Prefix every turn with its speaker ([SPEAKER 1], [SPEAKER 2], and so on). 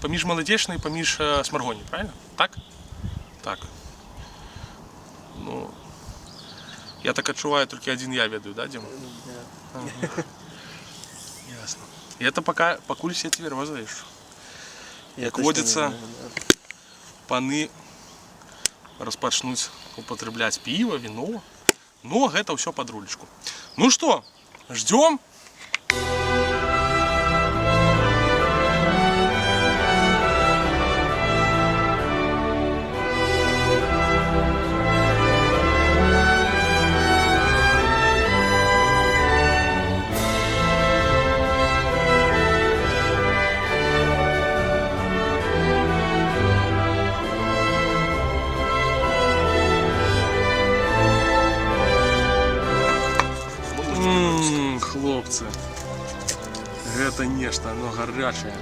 [SPEAKER 1] паміж Молодечной, паміж Сморгоней, правильно? Так? Так. Ну, я так отчуваю, только один я ведаю, да, Дима?
[SPEAKER 2] Да.
[SPEAKER 1] Ага. Ясно. И это пока, покуль все тверозаешь. Як водится, паны распачнуць употребляць пиво, вино. Но гэта ўсё под рулечку. Ну что, ждем? Хлопцы, гэта нешта, оно гарячае.